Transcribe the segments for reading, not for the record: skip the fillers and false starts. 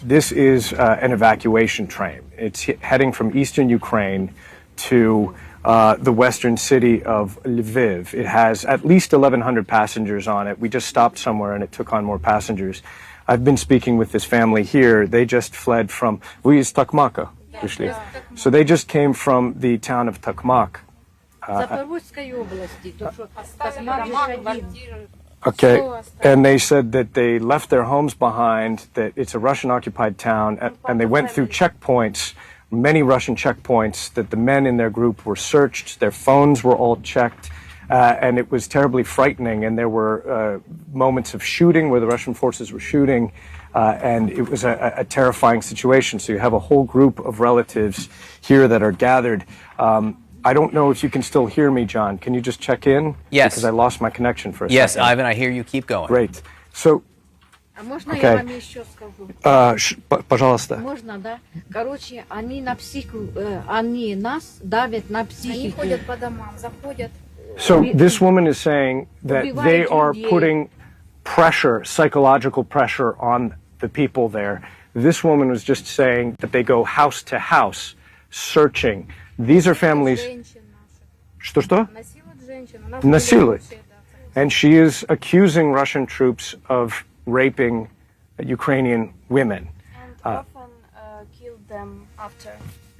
This is an evacuation train. It's heading from eastern Ukraine to the western city of Lviv. It has at least 1,100 passengers on it. We just stopped somewhere and it took on more passengers. I've been speaking with this family here. They just fled from, we is Tokmaka, usually. So they just came from the town of Tokmak. Okay, and they said that they left their homes behind, that it's a Russian-occupied town, and they went through checkpoints, many Russian checkpoints, that the men in their group were searched, their phones were all checked, and it was terribly frightening, and there were moments of shooting where the Russian forces were shooting, and it was a terrifying situation. So you have a whole group of relatives here that are gathered. I don't know if you can still hear me, John. Can you just check in? Yes. Because I lost my connection for a Yes, second. Ivan, I hear you. Keep going. Great. So, я вам еще скажу? Пожалуйста. Можно, да? Короче, они на психику, они нас давят на психику. Они ходят по домам, заходят. So this woman is saying that they are putting pressure, psychological pressure on the people there. This woman was just saying that they go house to house, searching. These are families. Что? Насилуют. And she is accusing Russian troops of raping Ukrainian women. And often killed them after.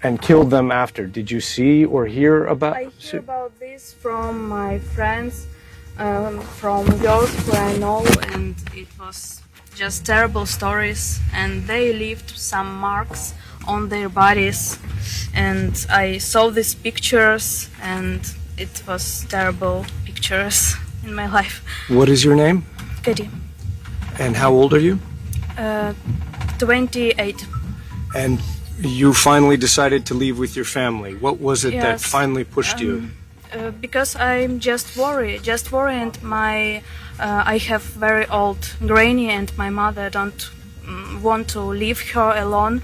And killed them after. Did you see or hear about? I hear about this from my friends, from girls who I know, and it was just terrible stories. And they left some marks on their bodies, and I saw these pictures, and it was terrible pictures in my life. What is your name? Katie. And how old are you? 28. And you finally decided to leave with your family. What was it that Yes. finally pushed you? Because I'm just worried. And I have very old granny, and my mother don't want to leave her alone.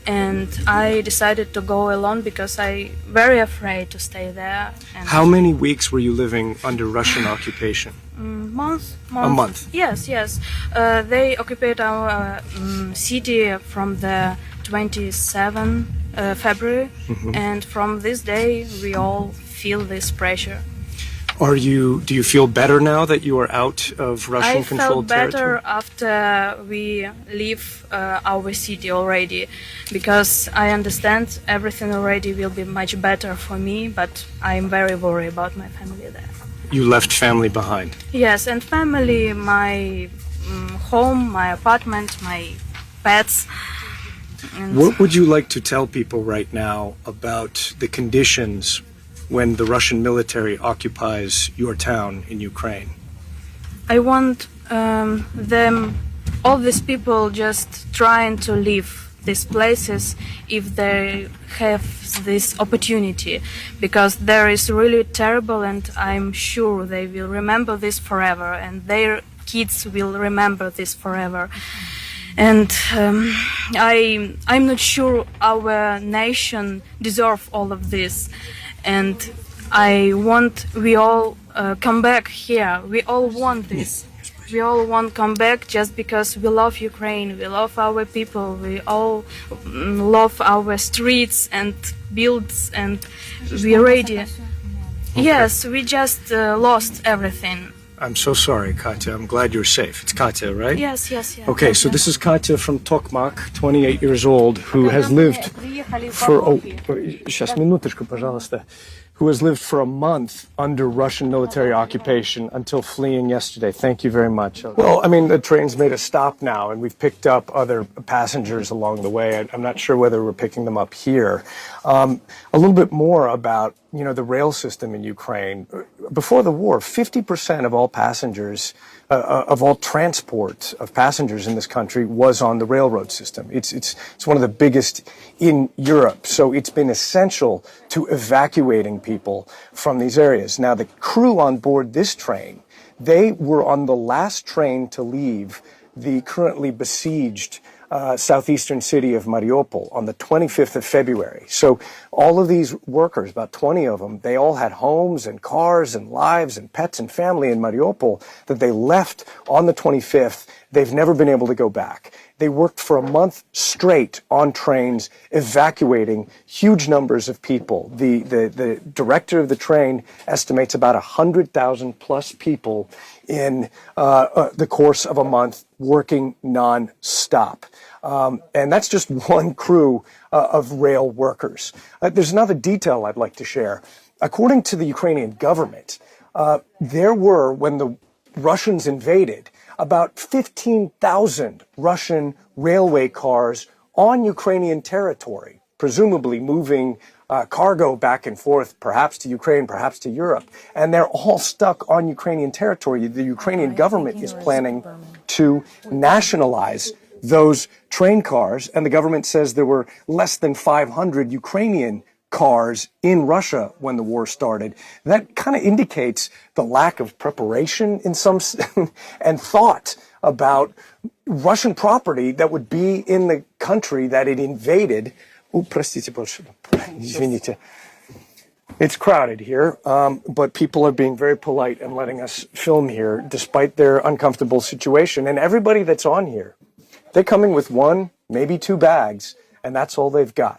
And I decided to go alone because I'm very afraid to stay there. And How many weeks were you living under Russian occupation? month. A month. Yes. They occupied our city from the 27 February, and from this day we all feel this pressure. Do you feel better now that you are out of I Russian-controlled felt better territory? after we leave our city already, because I understand everything already will be much better for me, but I'm very worried about my family there. You left family behind. Yes, and family, my home, my apartment, my pets. And What would you like to tell people right now about the conditions when the Russian military occupies your town in Ukraine? I want all these people just trying to leave these places if they have this opportunity, because there is really terrible, and I'm sure they will remember this forever, and their kids will remember this forever. And I'm not sure our nation deserves all of this. And I want we all come back here. We all want this. We all want to come back just because we love Ukraine. We love our people. We all love our streets and builds, and we're ready. Yes, we just lost everything. I'm so sorry, Katya. I'm glad you're safe. It's Katya, right? Yes. Okay, so this is Katya from Tokmak, 28 years old, who has lived for сейчас, минуточку, пожалуйста. Who has lived for a month under Russian military occupation until fleeing yesterday. Thank you very much. Well, I mean, the train's made a stop now, and we've picked up other passengers along the way. I'm not sure whether we're picking them up here. A little bit more about, the rail system in Ukraine. Before the war, 50% of all passengers, of all transport of passengers in this country was on the railroad system. It's one of the biggest in Europe. So it's been essential to evacuating people from these areas. Now, the crew on board this train, they were on the last train to leave the currently besieged southeastern city of Mariupol on the 25th of February. So all of these workers, about 20 of them, they all had homes and cars and lives and pets and family in Mariupol that they left on the 25th. they've never been able to go back. They worked for a month straight on trains, evacuating huge numbers of people. The director of the train estimates about 100,000 plus people in the course of a month working non-stop. And that's just one crew of rail workers. There's another detail I'd like to share. According to the Ukrainian government, there were, when the Russians invaded, about 15,000 Russian railway cars on Ukrainian territory, presumably moving cargo back and forth, perhaps to Ukraine, perhaps to Europe. And they're all stuck on Ukrainian territory. The Ukrainian government is planning to nationalize those train cars, and the government says there were less than 500 Ukrainian cars in Russia when the war started. That kind of indicates the lack of preparation in some and thought about Russian property that would be in the country that it invaded. It's crowded here, but people are being very polite and letting us film here despite their uncomfortable situation. And everybody that's on here, they're coming with one, maybe two bags, and that's all they've got.